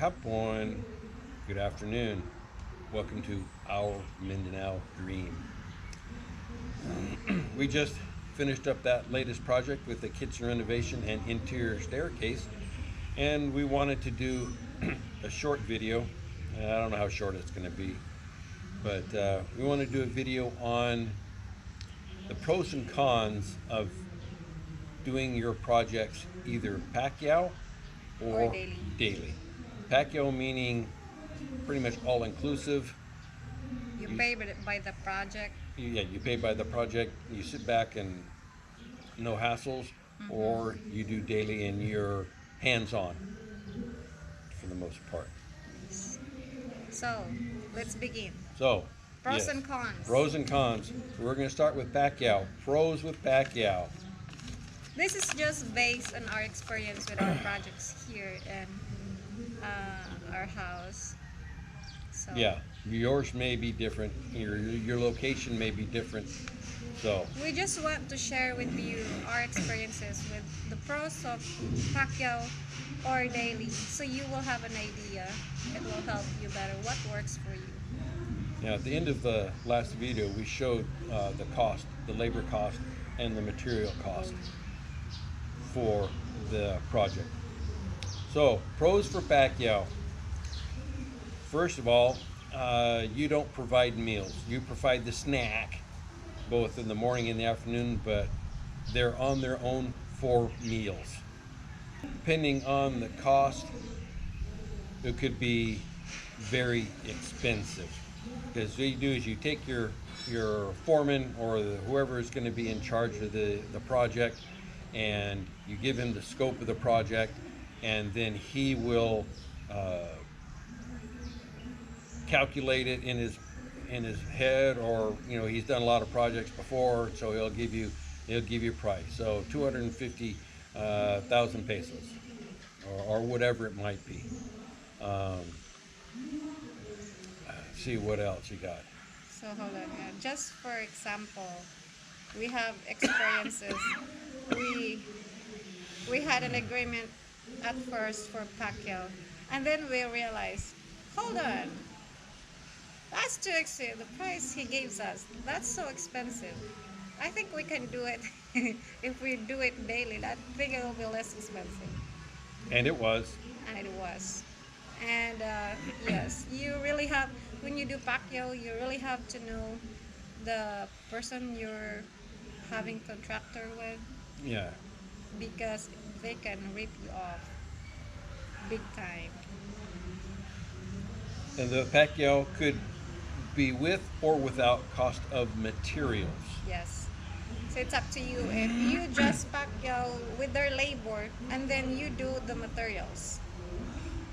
hapon, good afternoon. Welcome to our Mindanao Dream. We just finished up that latest project with the kitchen renovation and interior staircase, and we wanted to do a short video. I don't know how short it's going to be, but we want to do a video on the pros and cons of doing your projects either Pakyaw or daily. Pakyaw meaning pretty much all inclusive. You pay by the project. You pay by the project. You sit back and no hassles, or you do daily and you're hands-on for the most part. So let's begin. So Pros and cons. Pros and cons. We're going to start with Pakyaw. Pros with Pakyaw. This is just based on our experience with our projects here in our house. So Yeah, yours may be different. Your location may be different. So we just want to share with you our experiences with the pros of Pakyaw or daily, so you will have an idea. It will help you better what works for you. now at the end of the last video, we showed the cost, the labor cost, and the material cost for the project. So pros for Pakyaw. First of all, you don't provide meals. You provide the snack, both in the morning and the afternoon, but they're on their own for meals. Depending on the cost, it could be very expensive. Because what you do is you take your foreman or whoever is going to be in charge of the project, and you give him the scope of the project, and then he will calculate it in his head, or he's done a lot of projects before, so he'll give you a price. So 250,000 pesos, or whatever it might be. See what else you got. So hold on. Just for example, we have experiences. We had an agreement at first for Pakyaw, and then we realized, hold on, that's too expensive. The price he gives us, that's so expensive. I think we can do it if we do it daily. I think it will be less expensive. And it was. And it was. And yes, you really have, when you do Pakyaw, you really have to know the person you're having contractor with. Yeah. Because they can rip you off big time. And the Pakyaw could be with or without cost of materials. Yes. So it's up to you. If you just Pakyaw with their labor and then you do the materials.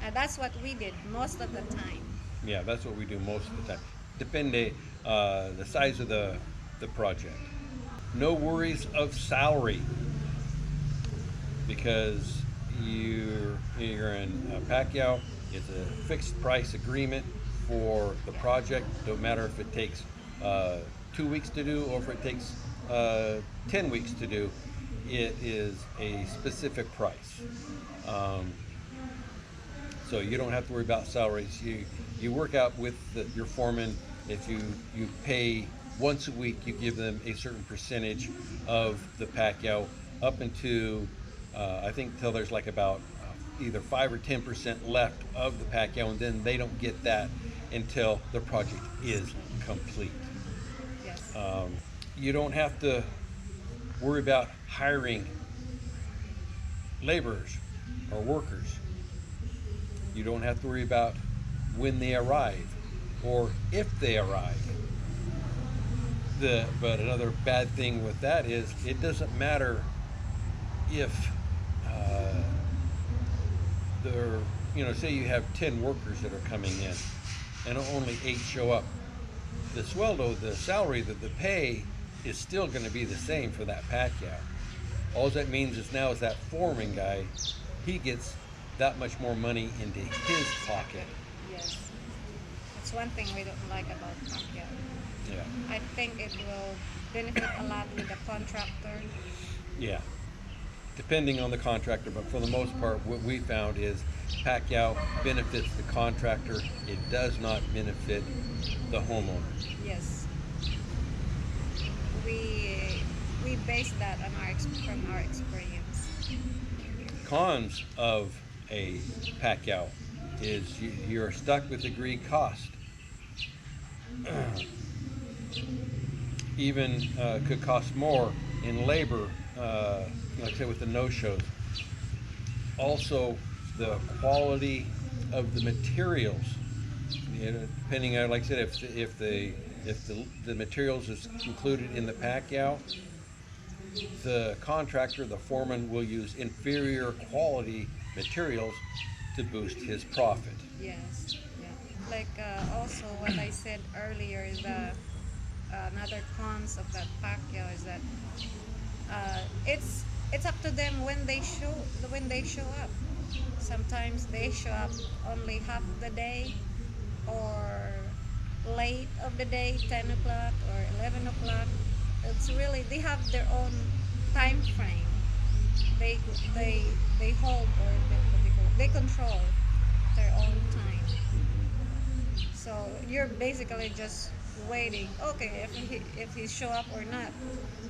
And that's what we did most of the time. Yeah, that's what we do most of the time. Depende the size of the project. No worries of salary, because you're in Pakyaw. It's a fixed price agreement for the project. Don't matter if it takes 2 weeks to do or if it takes 10 weeks to do. It is a specific price. So you don't have to worry about salaries. You work out with your foreman. If you pay once a week, you give them a certain percentage of the Pakyaw up into I think till there's like about either 5 or 10% left of the Pakyaw, and then they don't get that until the project is complete. Yes. You don't have to worry about hiring laborers or workers. You don't have to worry about when they arrive or if they arrive. But another bad thing with that is it doesn't matter if say you have 10 workers that are coming in and only 8 show up. The sweldo, the salary, the pay is still going to be the same for that Pakyaw. All that means is now is that foreman guy, he gets that much more money into his pocket. Yes. That's one thing we don't like about Pakyaw. Yeah. I think it will benefit a lot with the contractor. Yeah. Depending on the contractor, but for the most part, what we found is Pakyaw benefits the contractor. It does not benefit the homeowner. Yes. We we base that on from our experience. Cons of a Pakyaw is you're stuck with agreed cost. Even could cost more in labor, like I said, with the no-shows. Also, the quality of the materials. Depending on, like I said, if the materials is included in the Pakyaw, the contractor, the foreman, will use inferior quality materials to boost his profit. Yes. Yeah. Like also what I said earlier, the another cons of that Pacquiao is that it's up to them when they show up. Sometimes they show up only half the day or late of the day, 10 o'clock or 11 o'clock. It's really they have their own time frame. They they they hold or what they call it, they control their own time. So you're basically just waiting. Okay, if he show up or not,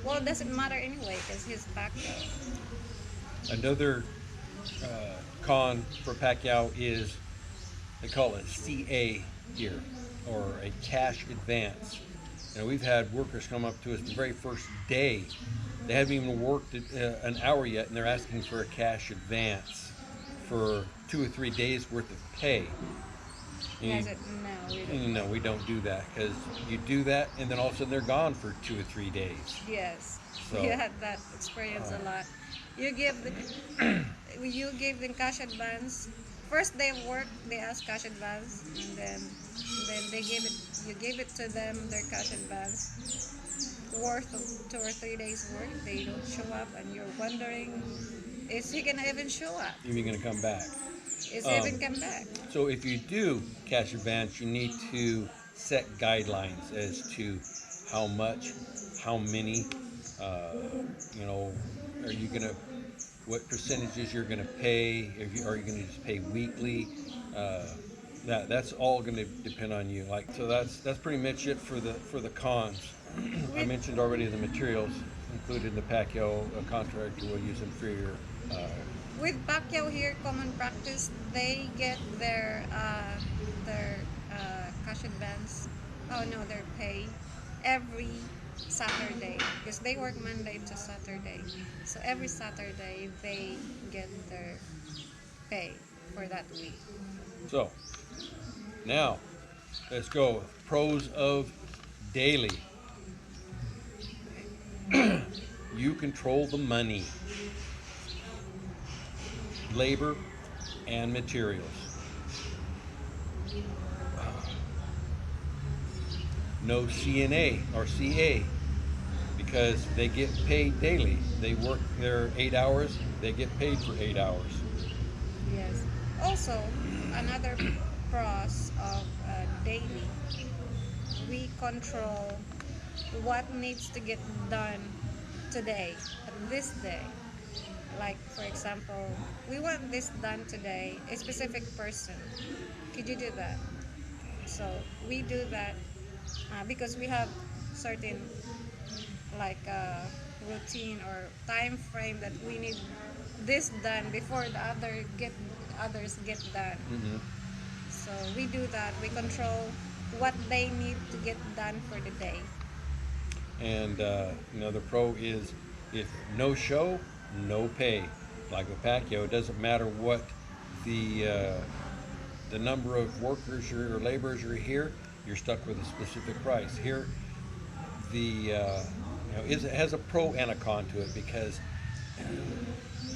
well, it doesn't matter anyway because he's back there. Another con for Pacquiao is they call it CA here, or a cash advance. We've had workers come up to us the very first day. They haven't even worked an hour yet, and they're asking for a cash advance for 2 or 3 days worth of pay. He And has it. No, we you don't. know, we don't do that, because you do that, and then all of a sudden they're gone for 2 or 3 days. Yes, we So had that experience a lot. You give the you give them cash advance. First they work, they ask cash advance, and then they give it. You give it to them their cash advance worth of 2 or 3 days work. They don't show up, and you're wondering, is he gonna even show up? you're going to come back. Is he even come back? So if you do cash advance, you need to set guidelines as to how much, how many, uh, you know, are you going to, what percentages you're going to pay? Are you going to just pay weekly? Uh, that's all going to depend on you. Like, so that's pretty much it for the cons. I With mentioned already the materials included in the Pakyaw. A contractor will use inferior. with Pakyaw here, common practice, they get their cash advance. Oh no, their pay every Saturday because they work Monday to Saturday. So every Saturday they get their pay for that week. So now let's go. Pros of daily. You control the money, labor, and materials. No CNA or CA, because they get paid daily. They work their 8 hours, they get paid for 8 hours. Yes. Also, another pros of daily, we control what needs to get done today, this day. Like, for example, we want this done today, a specific person. Could you do that? So we do that because we have certain like routine or time frame that we need this done before others get done. Hmm. So we do that. We control what they need to get done for the day. And the pro is if no show, no pay. Like with Pacquiao, it doesn't matter what the number of workers or laborers are here. You're stuck with a specific price. Here, it has a pro and a con to it, because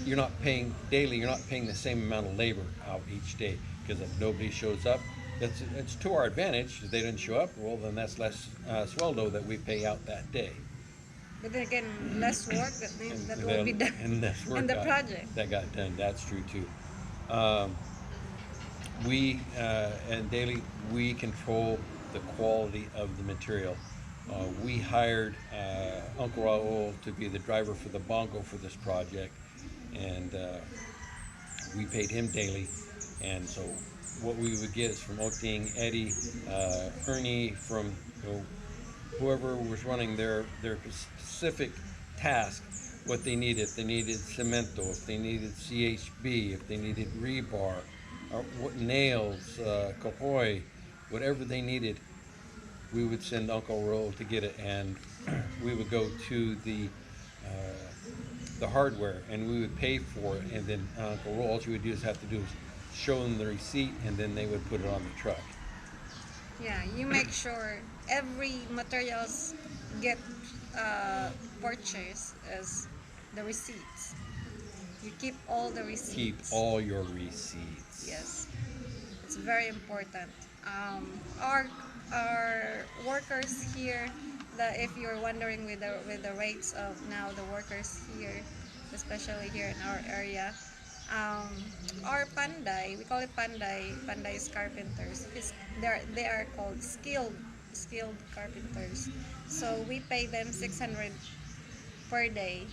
you're not paying daily. You're not paying the same amount of labor out each day, because if nobody shows up, it's to our advantage. If they didn't show up, well, then that's less sweldo that we pay out that day. But then again, less work that will be done And less work in the project. that got done. That's true too. And daily, we control the quality of the material. We hired Uncle Raul to be the driver for the bongo for this project, and we paid him daily. And so what we would get is from Oting, Eddie, Ernie, from whoever was running their specific task, what they needed. If they needed cemento, if they needed CHB, if they needed rebar, or what nails, kahoy, whatever they needed, we would send Uncle Roll to get it, and we would go to the hardware and we would pay for it, and then Uncle Roll, all you would do is have to do is show them the receipt, and then they would put it on the truck. Yeah, you make sure every materials get purchased as the receipts. You keep all the receipts. Keep all your receipts. Yes, it's very important. Our workers here, that if you're wondering with the rates of now the workers here, especially here in our area, our panday, we call it panday. Panday is carpenters. They are called skilled carpenters. So we pay them 600 per day,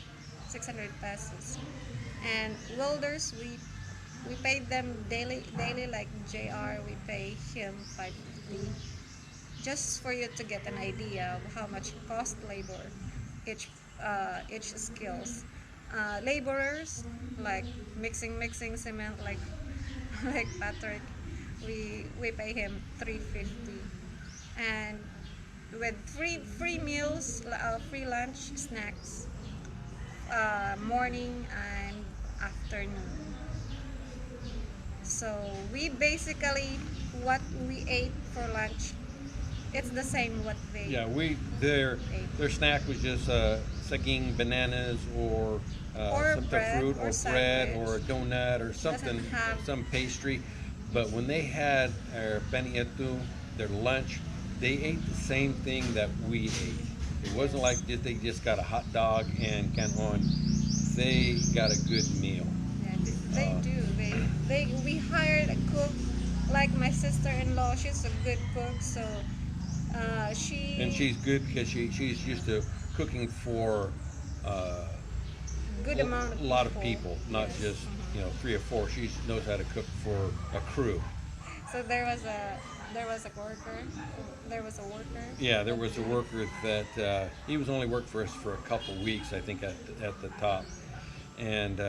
600 pesos. And welders, we pay them daily like JR, we pay him 550. Just for you to get an idea of how much cost labor each skills. Laborers like mixing cement like like Patrick, we pay him 350, and with free meals, free lunch, snacks, morning and afternoon. So we basically, what we ate for lunch, it's the same what they Yeah, ate. their snack was just saging bananas or some bread fruit or or bread sandwich. or a donut or something, Doesn't have- some pastry. But when they had panietu, their lunch, they ate the same thing that we ate. It wasn't like they just got a hot dog and canton. They got a good meal. Yeah, they do. We hired a cook, like my sister-in-law. She's a good cook, so she. And she's good because she's used to cooking for good amount of a lot of people, not Yes. just 3 or 4. She knows how to cook for a crew. So there was a worker. There was a worker. Yeah, there was a worker that he was only worked for us for a couple weeks, I think, at the top. And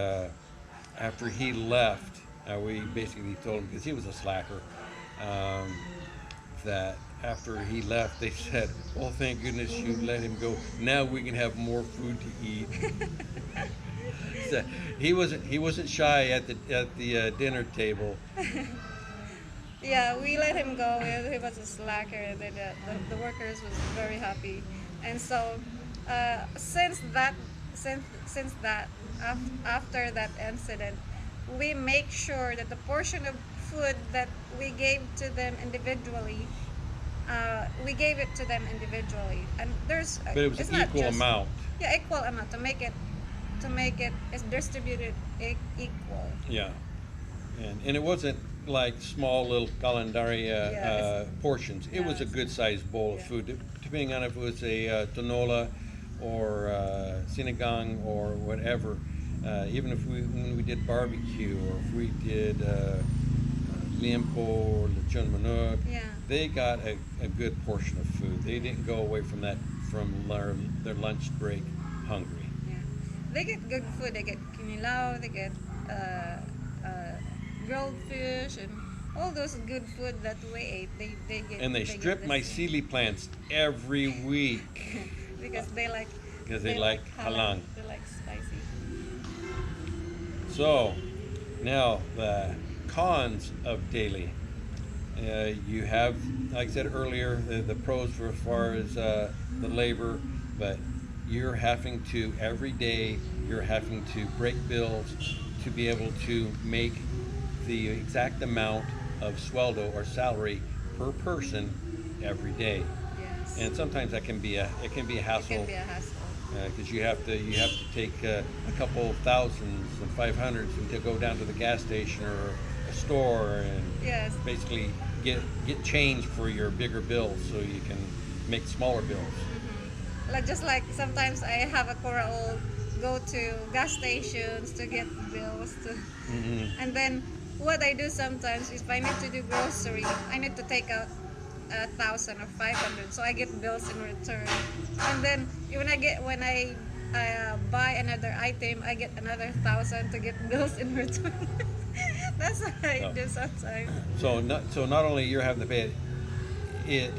after he left, we basically told him, because he was a slacker, that after he left, they said, "Well, thank goodness you let him go. Now we can have more food to eat." So he wasn't shy at the dinner table. Yeah, we let him go. He was a slacker, and then the workers was very happy. And so, since that, after that incident, we make sure that the portion of food that we gave to them individually, we gave it to them individually. And But it was it's an not equal just- amount. Yeah, equal amount to make it is distributed equal. Yeah, and it wasn't like small little calendaria Yeah, portions. It was a it's- good sized bowl of yeah. food, depending on if it was a tonola or sinigang or whatever. Even if when we did barbecue, or if we did liempo or lechon manok, Yeah. they got a good portion of food. They didn't go away from their lunch break hungry. Yeah, they get good food. They get kinilaw. They get grilled fish and all those good food that we ate. They get. And they get strip the my same. sealy plants every week. because they like. Because they like halang. They like spicy. So, now the cons of daily. You have, like I said earlier, the pros for as far as the labor, but you're having to, every day, you're having to break bills to be able to make the exact amount of sueldo or salary per person every day. Yes. And sometimes that can be a hassle. it can be a hassle. Because you have to take a couple thousands and 500s to go down to the gas station or a store and Yes. basically get change for your bigger bills so you can make smaller bills. Like just like sometimes I have a Coraol go to gas stations to get bills to, Mm-hmm. and then what I do sometimes is if I need to do grocery, I need to take out 1,000 or 500, so I get bills in return. And then when I buy another item, I get another 1,000 to get bills in return. That's what I Oh. do sometimes. So not only you're having to pay it,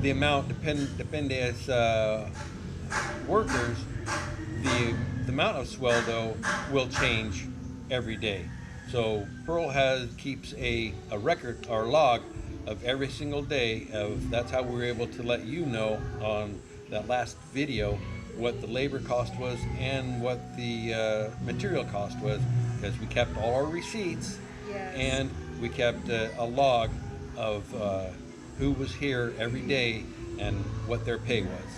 the amount depend as workers, the amount of swell though will change every day. So Pearl keeps a record or log of every single day of that's how we were able to let you know on that last video what the labor cost was and what the material cost was, because we kept all our receipts Yes. and we kept a log of who was here every day and what their pay was.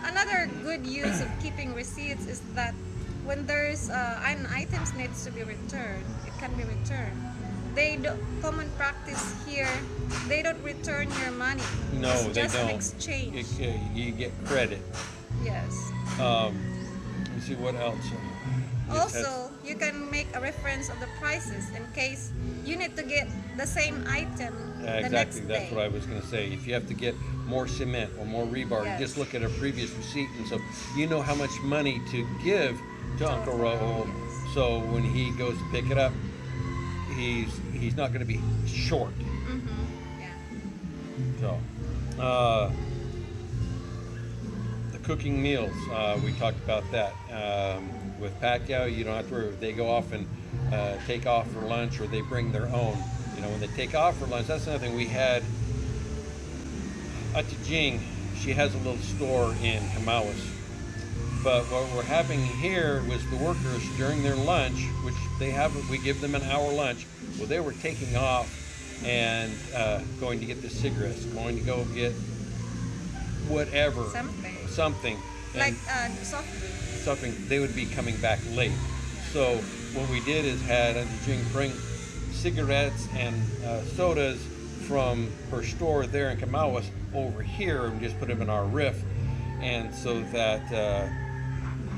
Another good use of keeping receipts is that when there's an items needs to be returned, it can be returned. They do, common practice here, they don't return your money. No, It's they just don't. an exchange. You get credit. Yes. Let me see what else. Also, you can make a reference of the prices in case you need to get the same item the Exactly, next that's day. what I was going to say. If you have to get more cement or more rebar, Yes. just look at a previous receipt, and so you know how much money to give to Uncle Raul. Yes. So when he goes to pick it up, he's not going to be short. Yeah. So, the cooking meals, we talked about that. With Pakyaw, you don't have to worry. They go off and take off for lunch, or they bring their own. You know, when they take off for lunch, that's another thing we had. Jing, she has a little store in Kamawas. But what we're having here was the workers during their lunch, which we give them an hour lunch. Well, they were taking off and going to get the cigarettes, going to go get whatever, something. Like And soft drinks. something, they would be coming back late. So what we did is had Jing bring cigarettes and sodas from her store there in Kamawas over here and just put them in our riff, and so that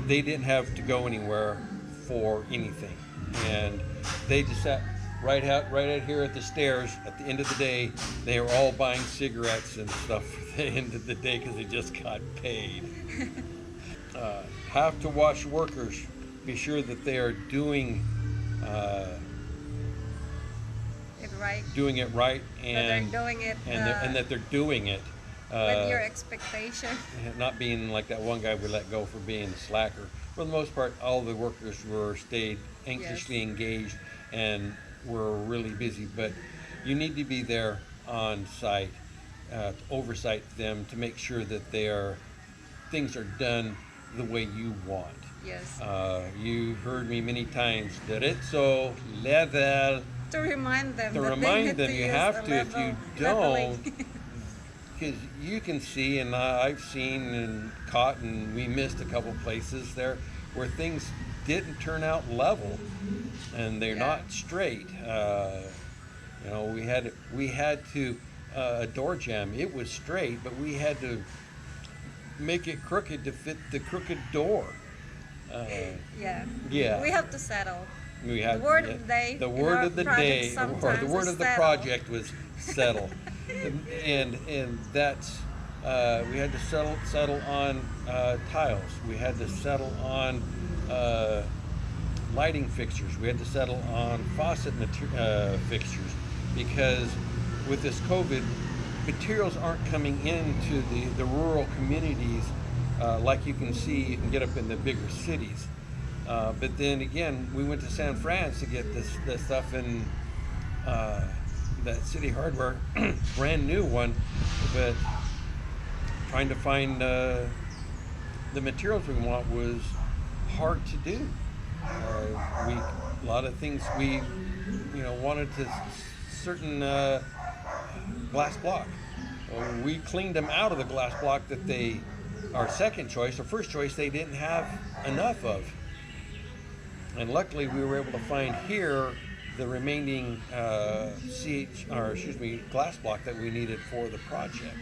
they didn't have to go anywhere for anything, and they just sat right out here at the stairs at the end of the day. They were all buying cigarettes and stuff for the end of the day because they just got paid. Have to watch workers, be sure that they are doing it right, and they're doing it and that they're doing it with your expectation. not being like that one guy we let go for being a slacker. For the most part, all the workers stayed anxiously engaged and were really busy. But you need to be there on site to oversight them to make sure that things are done the way you want. Yes. You heard me many times, derecho, level. To remind them. To that remind they them, need you to have use to. the If you leveling. don't, because you can see, and I've seen and caught, and we missed a couple places there where things didn't turn out level, and they're not straight. You know, we had to a door jamb. It was straight, but we had to make it crooked to fit the crooked door. Yeah. Yeah. We have to settle. We had The word of the day. The in word our of the project day, or sometimes the word is of the settle. project was settle, and that's we had to settle on tiles. We had to settle on lighting fixtures. We had to settle on faucet fixtures, because with this COVID, materials aren't coming into the rural communities like you can get up in the bigger cities. But then again, we went to San Fran to get this stuff in that City Hardware, brand new one, but trying to find the materials we want was hard to do. A lot of things we wanted to certain glass block. We cleaned them out of the glass block that our second choice or first choice they didn't have enough of. And luckily, we were able to find here the remaining glass block that we needed for the project.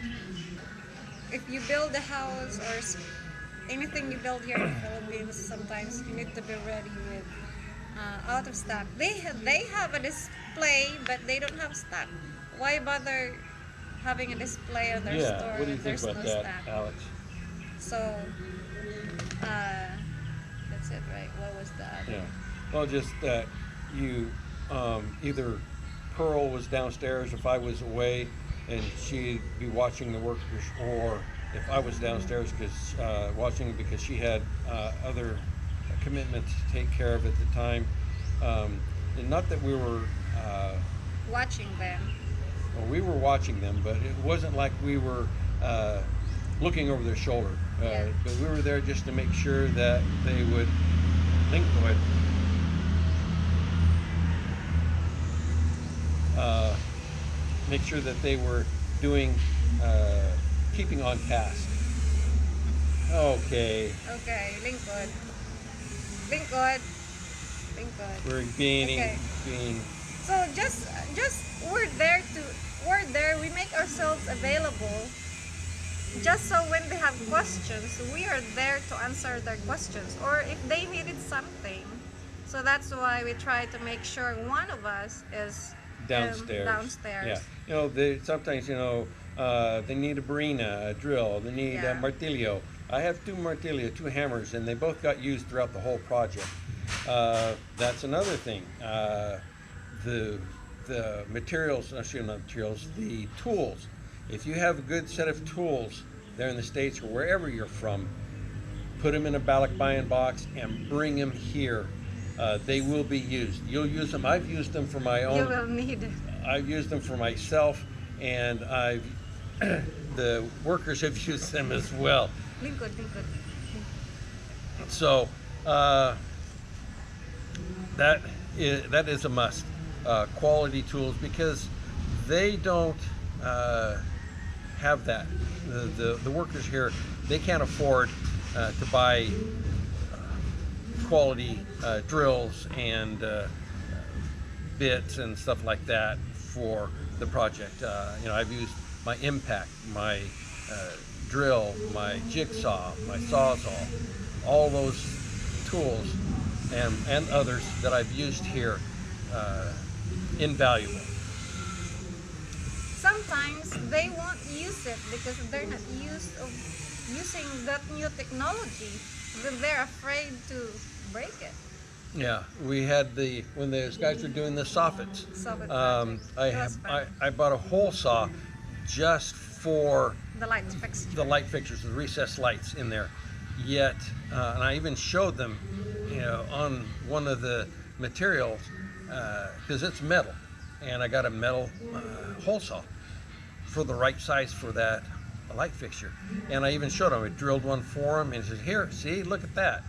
If you build a house or anything you build here in the Philippines, sometimes you need to be ready with out of stock. They have a display, but they don't have stock. Why bother having a display on their Yeah. store What do you if think there's about no that, stock? Alex? So uh, that's it, right? What was the other? Yeah. Well, just that you either Pearl was downstairs if I was away, and she'd be watching the workers, or if I was downstairs watching because she had other commitments to take care of at the time. And not that we were. Watching them. Well, we were watching them, but it wasn't like we were looking over their shoulder. Yeah. But we were there just to make sure that they would. Link, go ahead. Make sure that they were doing, keeping on task. Okay. Okay, lingkod. Lingkod. Lingkod. We're being. So just we're there. We make ourselves available. Just so when they have questions, we are there to answer their questions. Or if they needed something, so that's why we try to make sure one of us is Downstairs. Yeah. Sometimes, they need a barina, a drill. They need a Yeah. martillo. I have two martillo, two hammers, and they both got used throughout the whole project. That's another thing. The materials, actually not materials, the tools. If you have a good set of tools there in the States or wherever you're from, put them in a balay box and bring them here. They will be used. You'll use them. I've used them for my own. You will need it. I've used them for myself, and the workers have used them as well. Lingkod. So that is a must. Quality tools, because they don't have that. The workers here, they can't afford to buy quality drills and bits and stuff like that for the project. I've used my impact, my drill, my jigsaw, my sawzall, all those tools and others that I've used here, invaluable. Sometimes they won't use it because they're not used of using that new technology. Then they're afraid to break it. Yeah, we had when those guys were doing the soffits. Soffit project. I bought a hole saw just for The light fixture. the light fixtures, the recessed lights in there. Yet, and I even showed them, on one of the materials, because it's metal, and I got a metal hole saw for the right size for that light fixture. And I even showed them. I drilled one for them, and said, "Here, see, look at that."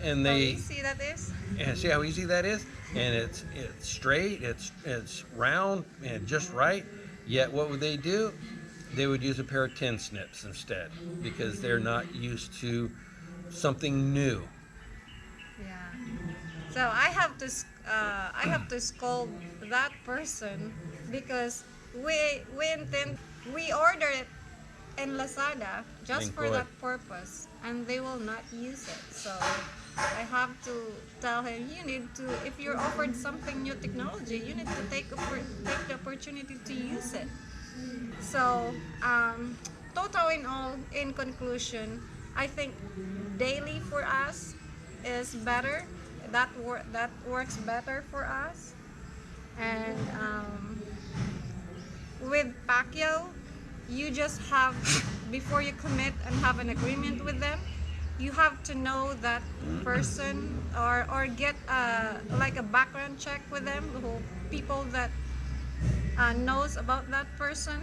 And How they easy that is? and see how easy that is, and it's straight, it's round and just right. Yet what would they do? They would use a pair of tin snips instead, because they're not used to something new. Yeah. So I have to scold that person because we ordered it in Lazada just for Lingkod. that purpose, and they will not use it. So I have to tell him, you need to, if you're offered something new technology, you need to take the opportunity to use it. So total in all, in conclusion, I think daily for us is better. That works better for us. And with Pakyaw, you just have, before you commit and have an agreement with them, you have to know that person, or get like a background check with them, people that knows about that person,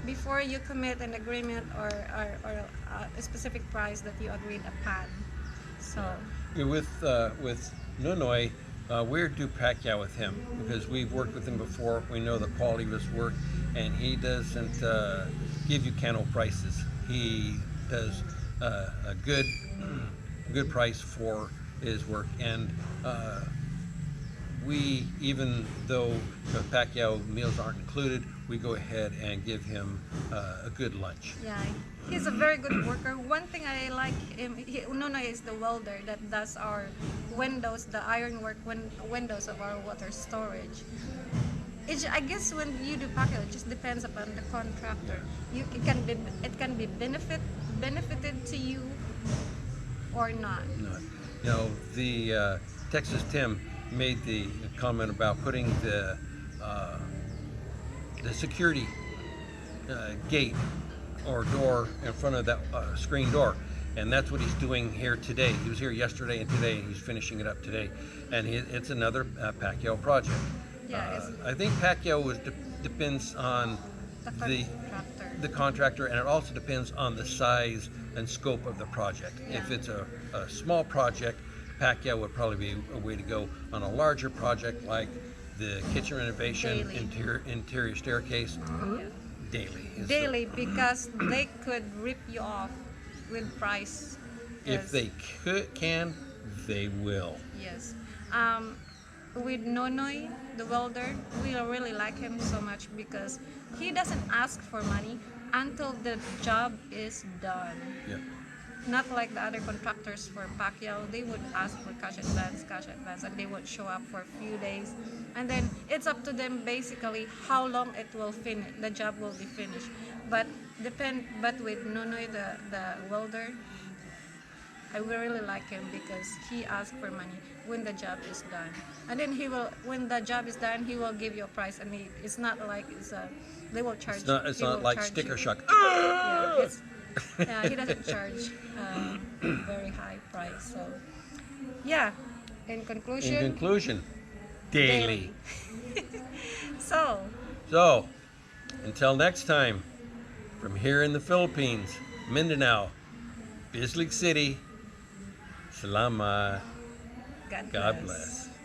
before you commit an agreement or a specific price that you agreed upon. So With Nunoy, we're due Pakyaw with him because we've worked with him before. We know the quality of his work, and he doesn't give you cano prices. He does a good price for his work, and we, even though Pakyaw meals aren't included, we go ahead and give him a good lunch. Yeah, he's a very good worker. One thing I like him, Nono is the welder that does our windows, the ironwork windows of our water storage. I guess when you do Pakyaw, it just depends upon the contractor. It can be benefited to you or not. No. You know, the Texas Tim made the comment about putting the security gate or door in front of that screen door, and that's what he's doing here today. He was here yesterday and today, and he's finishing it up today, and it's another Pakyaw project. Yeah, I think Pakyaw depends on the contractor, and it also depends on the size and scope of the project. Yeah. If it's a small project, Pakyaw would probably be a way to go. On a larger project like the kitchen renovation, interior staircase, daily. Because they could rip you off with price. If they can, they will. Yes. With Nonoy, the welder, we really like him so much because he doesn't ask for money until the job is done. Yeah. Not like the other contractors for Pakyaw, they would ask for cash advance, and they would show up for a few days, and then it's up to them basically how long it will finish. The job will be finished, but with Nonoy, the welder, I really like him because he asks for money when the job is done, and then when the job is done, he will give you a price, and it's not like they will charge. It's not like sticker shock. Yeah, he doesn't charge very high price. So, yeah. In conclusion, daily. So, until next time, from here in the Philippines, Mindanao, Bislig City, Salamat. God God bless. bless.